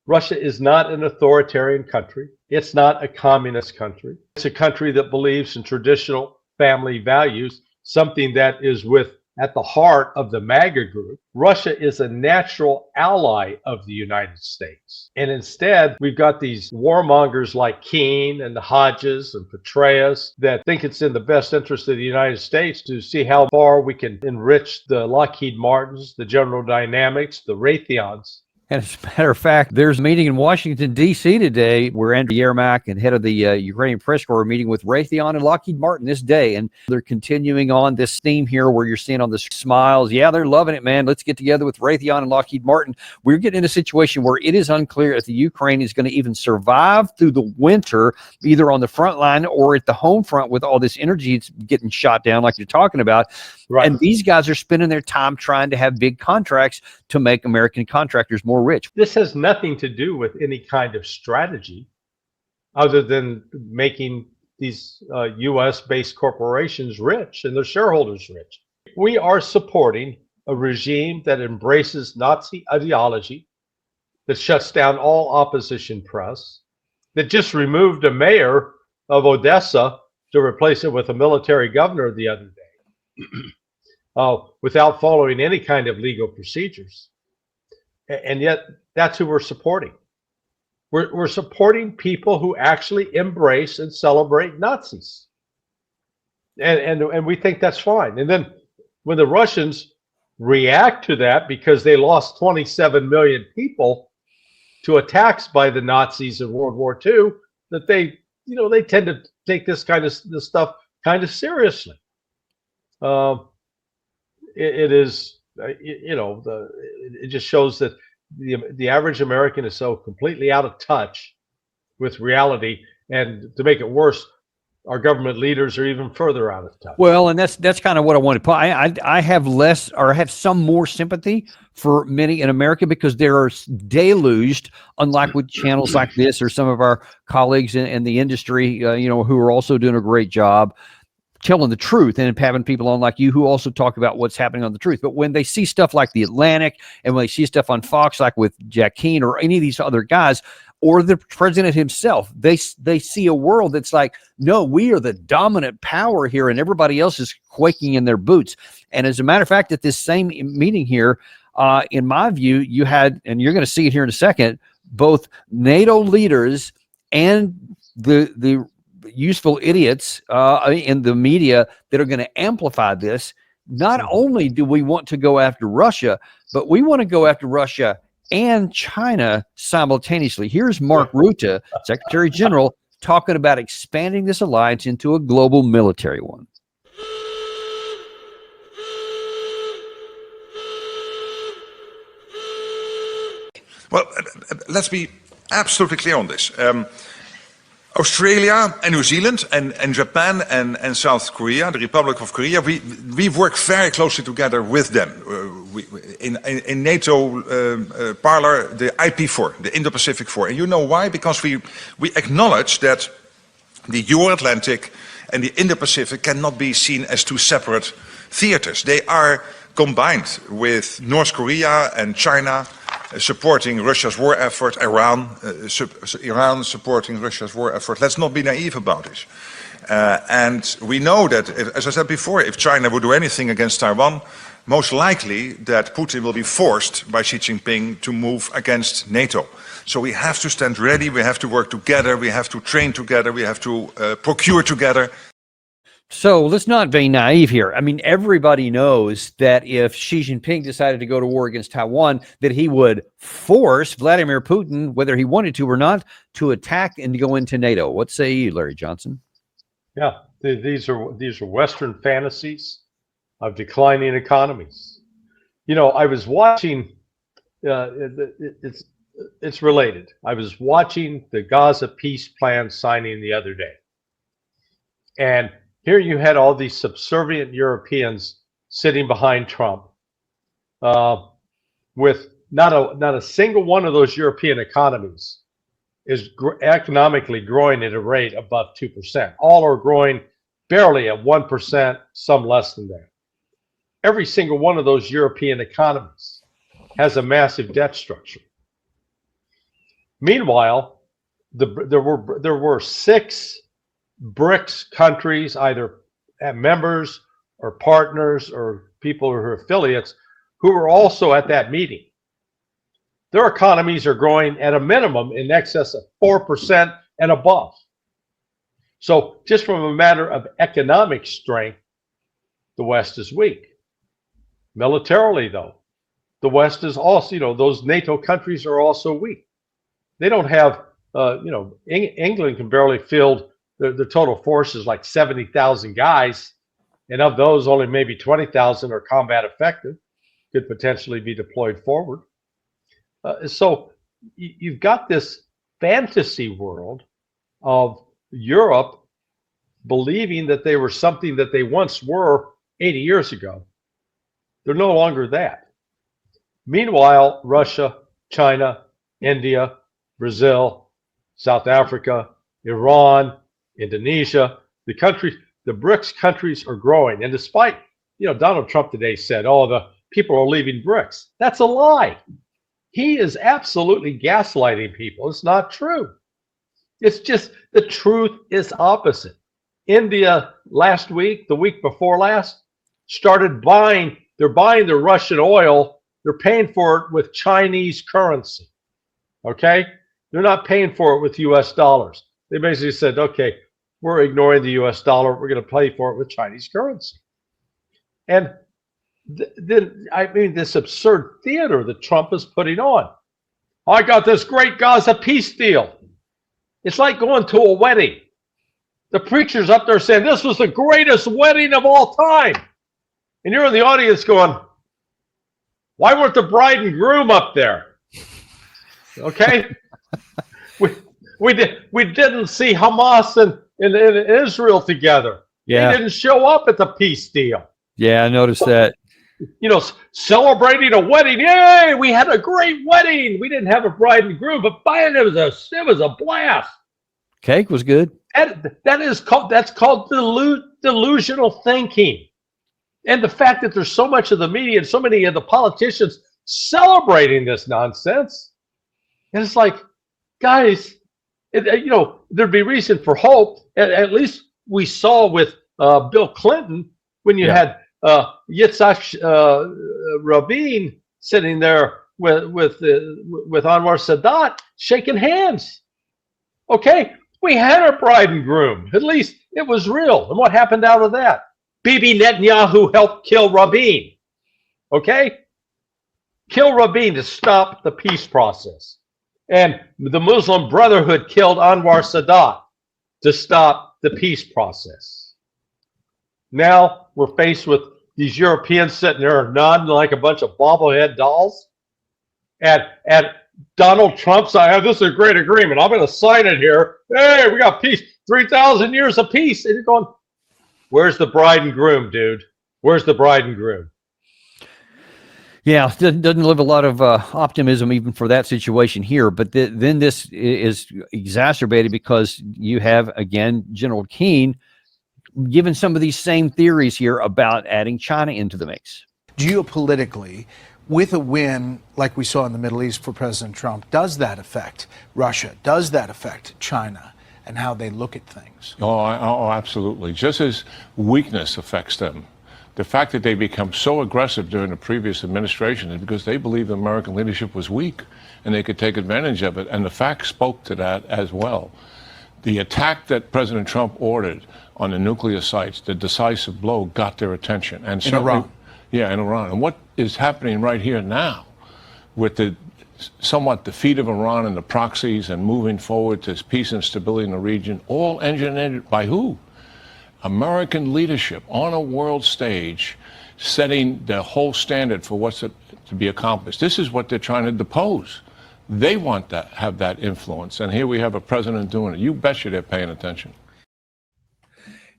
Russia is not an authoritarian country. It's not a communist country. It's a country that believes in traditional family values, something that is at the heart of the MAGA group. Russia is a natural ally of the United States. And instead, we've got these warmongers like Keane and the Hodges and Petraeus that think it's in the best interest of the United States to see how far we can enrich the Lockheed Martins, the General Dynamics, the Raytheons. And as a matter of fact, there's a meeting in Washington, D.C. today where Andriy Yermak and head of the Ukrainian press corps are meeting with Raytheon and Lockheed Martin this day. And they're continuing on this theme here where you're seeing on the smiles. Yeah, they're loving it, man. Let's get together with Raytheon and Lockheed Martin. We're getting in a situation where it is unclear if the Ukraine is going to even survive through the winter, either on the front line or at the home front with all this energy it's getting shot down like you're talking about. Right. And these guys are spending their time trying to have big contracts to make American contractors more rich. This has nothing to do with any kind of strategy other than making these U.S.-based corporations rich and their shareholders rich. We are supporting a regime that embraces Nazi ideology, that shuts down all opposition press, that just removed a mayor of Odessa to replace it with a military governor the other day. Without following any kind of legal procedures. And yet that's who we're supporting. We're supporting people who actually embrace and celebrate Nazis. And we think that's fine. And then when the Russians react to that because they lost 27 million people to attacks by the Nazis in World War II, that they tend to take this stuff kind of seriously. It just shows that the average American is so completely out of touch with reality, and to make it worse, our government leaders are even further out of touch. Well, and that's kind of what I want to put. I have less, or I have some more sympathy for many in America because they are deluged, unlike with channels like this or some of our colleagues in the industry, who are also doing a great job telling the truth and having people on like you who also talk about what's happening on the truth. But when they see stuff like The Atlantic and when they see stuff on Fox, like with Jack Keane or any of these other guys, or the president himself, they see a world that's like, no, we are the dominant power here and everybody else is quaking in their boots. And as a matter of fact, at this same meeting here, in my view, you had, and you're going to see it here in a second, both NATO leaders and the useful idiots in the media that are going to amplify this. Not only do we want to go after Russia, but we want to go after Russia and China simultaneously. Here's Mark Rutte, Secretary General, talking about expanding this alliance into a global military one. Well, let's be absolutely clear on this. Australia and New Zealand and Japan and South Korea, the Republic of Korea, we work very closely together with them. In NATO parlor, the IP4, the Indo-Pacific 4. And you know why? Because we acknowledge that the Euro-Atlantic and the Indo-Pacific cannot be seen as two separate theaters. They are combined with North Korea and China supporting Russia's war effort, Iran supporting Russia's war effort. Let's not be naive about this. And we know that, as I said before, if China would do anything against Taiwan, most likely that Putin will be forced by Xi Jinping to move against NATO. So we have to stand ready, we have to work together, we have to train together, we have to procure together. So let's not be naive here. I mean, everybody knows that if Xi Jinping decided to go to war against Taiwan, that he would force Vladimir Putin, whether he wanted to or not, to attack and to go into NATO. What say you, Larry Johnson? Yeah, these are Western fantasies of declining economies. I was watching. It's related. I was watching the Gaza peace plan signing the other day, and here you had all these subservient Europeans sitting behind Trump, with not a single one of those European economies is economically growing at a rate above 2%. All are growing barely at 1%, some less than that. Every single one of those European economies has a massive debt structure. Meanwhile, there were 6 BRICS countries, either members or partners or people who are affiliates, who were also at that meeting. Their economies are growing at a minimum in excess of 4% and above. So just from a matter of economic strength, the West is weak. Militarily, though, the West is also, those NATO countries are also weak. They don't have, England can barely field the total force is like 70,000 guys, and of those, only maybe 20,000 are combat effective, could potentially be deployed forward. So you've got this fantasy world of Europe believing that they were something that they once were 80 years ago. They're no longer that. Meanwhile, Russia, China, India, Brazil, South Africa, Iran, Indonesia, the BRICS countries are growing. And despite, Donald Trump today said, oh, the people are leaving BRICS. That's a lie. He is absolutely gaslighting people. It's not true. It's just the truth is opposite. India last week, the week before last, started buying. They're buying the Russian oil. They're paying for it with Chinese currency. Okay? They're not paying for it with US dollars. They basically said, okay, we're ignoring the US dollar. We're going to pay for it with Chinese currency. And this absurd theater that Trump is putting on. I got this great Gaza peace deal. It's like going to a wedding. The preacher's up there saying, this was the greatest wedding of all time. And you're in the audience going, why weren't the bride and groom up there? Okay? we didn't see Hamas and Israel together. Yeah. They didn't show up at the peace deal. Yeah, I noticed that. Celebrating a wedding. Yay, we had a great wedding. We didn't have a bride and groom, but man, it was a blast. Cake was good. That's called delusional thinking. And the fact that there's so much of the media and so many of the politicians celebrating this nonsense. And it's like, guys, there'd be reason for hope. At least we saw with Bill Clinton when you had Yitzhak Rabin sitting there with Anwar Sadat shaking hands. Okay, we had a bride and groom. At least it was real. And what happened out of that? Bibi Netanyahu helped kill Rabin. Okay, kill Rabin to stop the peace process, and the Muslim Brotherhood killed Anwar Sadat to stop the peace process. Now we're faced with these Europeans sitting there nodding like a bunch of bobblehead dolls. And Donald Trump said, this is a great agreement. I'm going to sign it here. Hey, we got peace. 3,000 years of peace. And you're going, where's the bride and groom, dude? Where's the bride and groom? Yeah, doesn't live a lot of optimism even for that situation here. But then this is exacerbated because you have, again, General Keane given some of these same theories here about adding China into the mix. Geopolitically, with a win like we saw in the Middle East for President Trump, does that affect Russia? Does that affect China and how they look at things? Oh, absolutely. Just as weakness affects them. The fact that they become so aggressive during the previous administration is because they believed the American leadership was weak and they could take advantage of it. And the facts spoke to that as well. The attack that President Trump ordered on the nuclear sites, the decisive blow, got their attention. And in Iran. Yeah, in Iran. And what is happening right here now with the somewhat defeat of Iran and the proxies and moving forward to peace and stability in the region, all engineered by who? American leadership on a world stage, setting the whole standard for what's to be accomplished. This is what they're trying to depose. They want to have that influence. And here we have a president doing it. You betcha they're paying attention.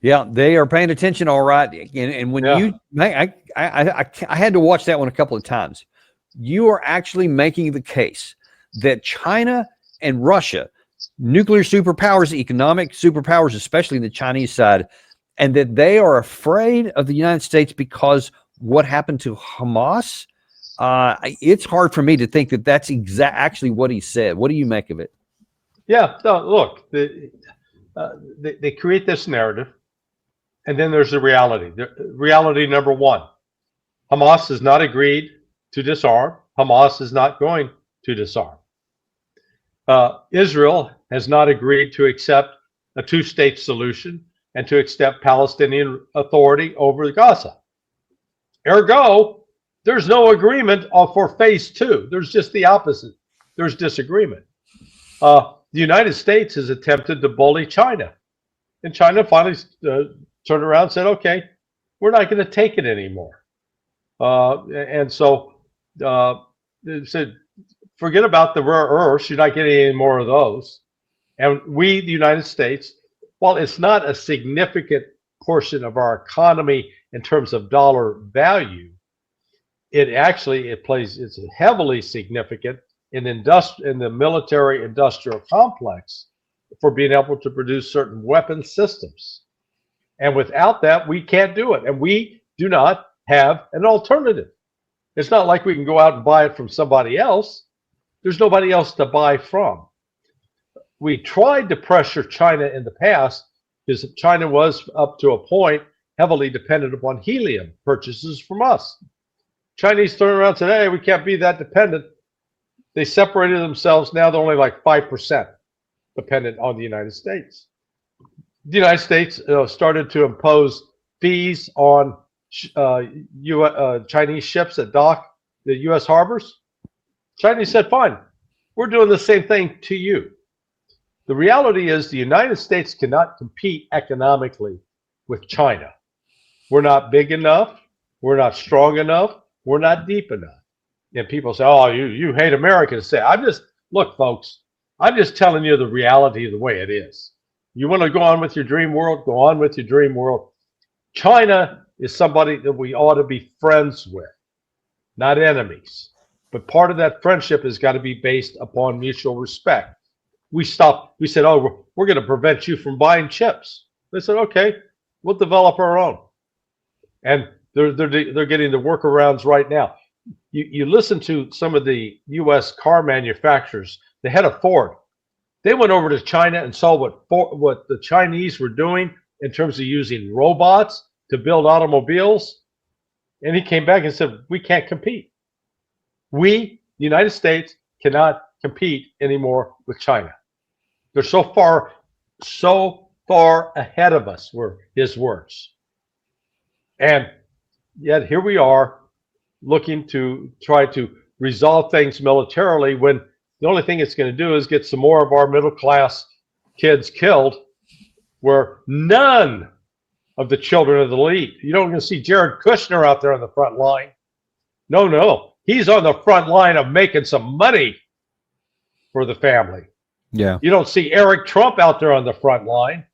Yeah, they are paying attention, all right. And when I had to watch that one a couple of times. You are actually making the case that China and Russia, nuclear superpowers, economic superpowers, especially in the Chinese side, and that they are afraid of the United States because what happened to Hamas It's hard for me to think that that's actually what he said. What do you make of it? Yeah, so look, they create this narrative, and then there's the reality. Reality number one, Hamas has not agreed to disarm. Hamas is not going to disarm. Israel has not agreed to accept a two-state solution and to accept Palestinian authority over Gaza. Ergo, there's no agreement for phase two. There's just the opposite. There's disagreement. The United States has attempted to bully China. And China finally turned around and said, okay, we're not going to take it anymore. And so they said, forget about the rare earths. You're not getting any more of those. And we, the United States, while it's not a significant portion of our economy in terms of dollar value, it's heavily significant in the military industrial complex for being able to produce certain weapon systems. And without that, we can't do it. And we do not have an alternative. It's not like we can go out and buy it from somebody else. There's nobody else to buy from. We tried to pressure China in the past because China was, up to a point, heavily dependent upon helium purchases from us. Chinese turned around and said, hey, we can't be that dependent. They separated themselves. Now they're only like 5% dependent on the United States. The United States started to impose fees on Chinese ships that dock the U.S. harbors. Chinese said, fine, we're doing the same thing to you. The reality is the United States cannot compete economically with China. We're not big enough. We're not strong enough. We're not deep enough. And people say, oh, you hate Americans. Look, folks, I'm just telling you the reality of the way it is. You want to go on with your dream world? Go on with your dream world. China is somebody that we ought to be friends with, not enemies. But part of that friendship has got to be based upon mutual respect. We said, oh, we're going to prevent you from buying chips. They said, okay, we'll develop our own. And they're getting the workarounds right now. You listen to some of the U.S. car manufacturers, the head of Ford. They went over to China and saw what the Chinese were doing in terms of using robots to build automobiles. And he came back and said, we can't compete. We, the United States, cannot compete anymore with China. They're so far ahead of us, were his words. And yet here we are looking to try to resolve things militarily when the only thing it's going to do is get some more of our middle class kids killed, where none of the children of the elite. You don't even see Jared Kushner out there on the front line. No. He's on the front line of making some money for the family. Yeah. You don't see Eric Trump out there on the front line.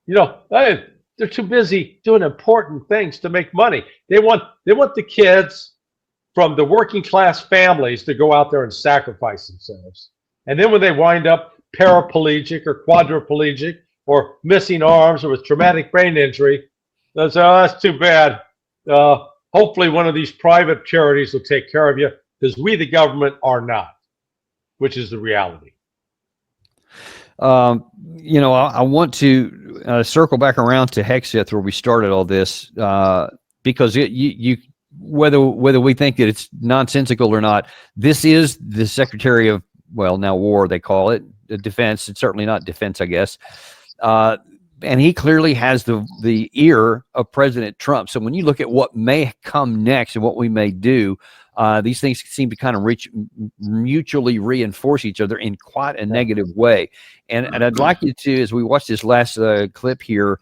They're too busy doing important things to make money. They want the kids from the working class families to go out there and sacrifice themselves. And then when they wind up paraplegic or quadriplegic or missing arms or with traumatic brain injury, they'll say, oh, that's too bad. Hopefully one of these private charities will take care of you, because we, the government, are not, which is the reality. I want to circle back around to Hegseth, where we started all this, because whether we think that it's nonsensical or not, this is the Secretary of, now war, they call it, defense. It's certainly not defense, I guess. And he clearly has the ear of President Trump. So when you look at what may come next and what we may do, these things seem to kind of mutually reinforce each other in quite a negative way. And I'd like you to, as we watch this last clip here,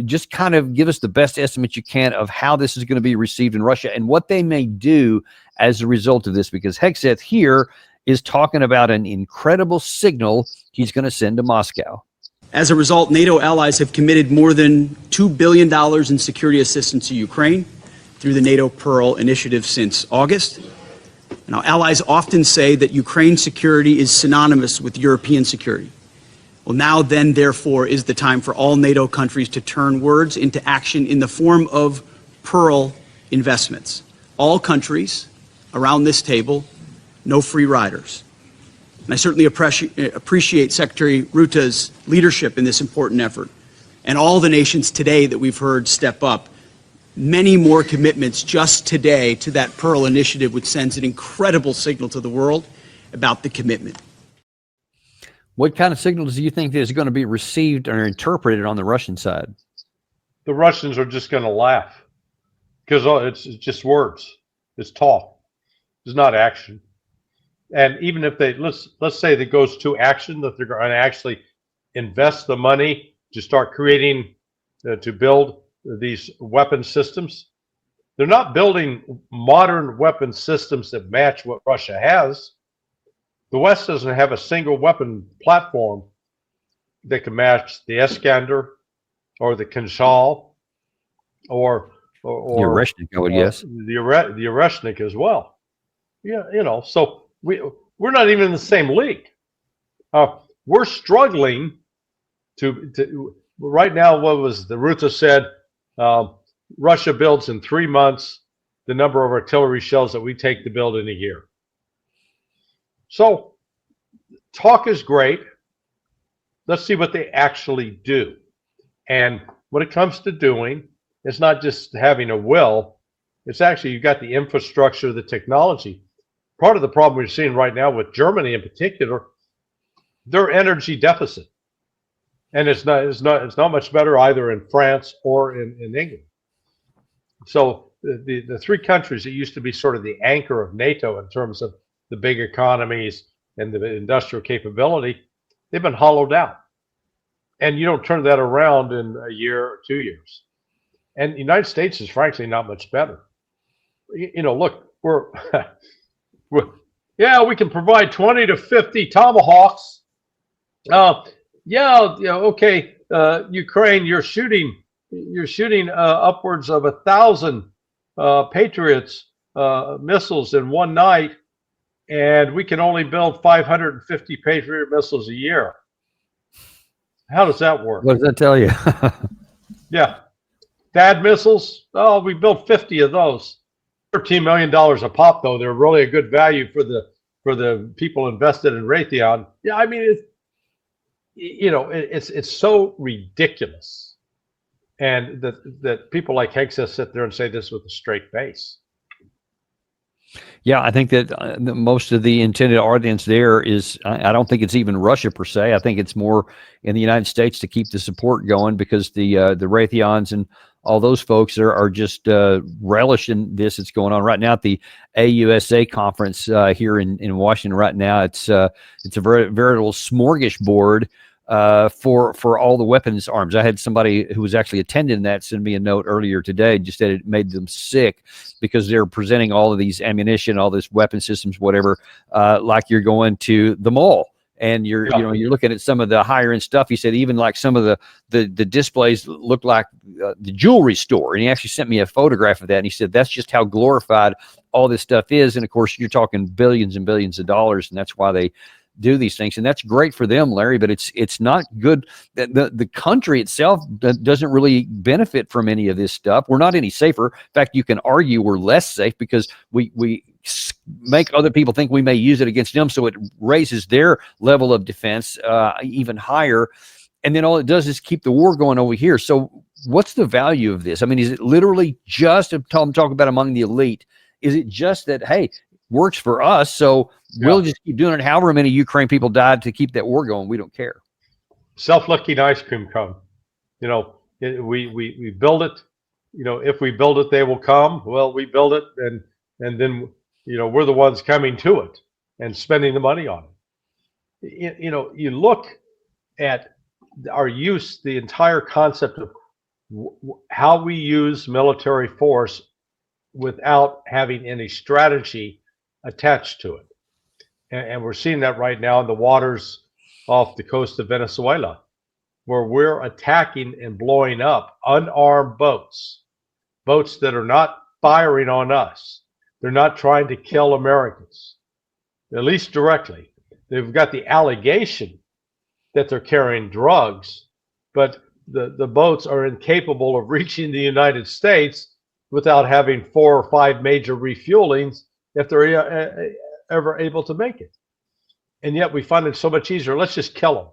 just kind of give us the best estimate you can of how this is going to be received in Russia and what they may do as a result of this, because Hegseth here is talking about an incredible signal he's going to send to Moscow. As a result, NATO allies have committed more than $2 billion in security assistance to Ukraine through the NATO Pearl initiative since August. Now, allies often say that Ukraine's security is synonymous with European security. Well, now then, therefore, is the time for all NATO countries to turn words into action in the form of Pearl investments. All countries around this table, no free riders. And I certainly appreciate Secretary Ruta's leadership in this important effort, and all the nations today that we've heard step up. Many more commitments just today to that Pearl Initiative, which sends an incredible signal to the world about the commitment. What kind of signals do you think is going to be received or interpreted on the Russian side? The Russians are just going to laugh because it's just words. It's talk. It's not action. And even if they let's say that goes to action, that they're going to actually invest the money to start creating to build these weapon systems. They're not building modern weapon systems that match what Russia has. The West doesn't have a single weapon platform that can match the Iskander or the Kinzhal or The Oreshnik, I would guess. the Oreshnik as well. Yeah, so we're not even in the same league. We're struggling to right now. What was the Ruta said? Russia builds in 3 months the number of artillery shells that we take to build in a year. So talk is great. Let's see what they actually do. And when it comes to doing, it's not just having a will, it's actually you've got the infrastructure, the technology. Part of the problem we're seeing right now with Germany in particular, their energy deficit. And it's not much better either in France or in England. So the three countries that used to be sort of the anchor of NATO in terms of the big economies and the industrial capability, they've been hollowed out. And you don't turn that around in a year or 2 years. And the United States is frankly not much better. Look, we can provide 20 to 50 Tomahawks. Okay. Ukraine, you're shooting upwards of 1,000 Patriots missiles in one night, and we can only build 550 Patriot missiles a year. How does that work? What does that tell you? Yeah. THAAD missiles, we built 50 of those. $13 million a pop, though. They're really a good value for the people invested in Raytheon. Yeah, I mean, it's so ridiculous. And that people like Hegseth sit there and say this with a straight face. Yeah, I think that most of the intended audience there is, I don't think it's even Russia per se. I think it's more in the United States to keep the support going because the Raytheons and all those folks are just relishing this. It's going on right now at the AUSA conference here in Washington right now. It's a veritable smorgasbord for all the weapons arms. I had somebody who was actually attending that send me a note earlier today, just said it made them sick because they're presenting all of these ammunition, all this weapon systems, whatever, like you're going to the mall. And you're looking at some of the higher end stuff. He said even like some of the displays look like the jewelry store. And he actually sent me a photograph of that. And he said that's just how glorified all this stuff is. And of course, you're talking billions and billions of dollars, and that's why they do these things. And that's great for them, Larry. But it's not good. The country itself doesn't really benefit from any of this stuff. We're not any safer. In fact, you can argue we're less safe because we make other people think we may use it against them, so it raises their level of defense even higher, and then all it does is keep the war going over here. So what's the value of this? I mean, is it literally just, I'm talking about among the elite, is it just that, hey, works for us, so we'll just keep doing it however many Ukraine people died to keep that war going, we don't care? Self-licking ice cream cone. We build it. If we build it, they will come. Well, we build it, and then we're the ones coming to it and spending the money on it. You look at our use, the entire concept of how we use military force without having any strategy attached to it. And we're seeing that right now in the waters off the coast of Venezuela, where we're attacking and blowing up unarmed boats that are not firing on us. They're not trying to kill Americans, at least directly. They've got the allegation that they're carrying drugs, but the boats are incapable of reaching the United States without having 4 or 5 major refuelings if they're ever able to make it. And yet we find it so much easier. Let's just kill them.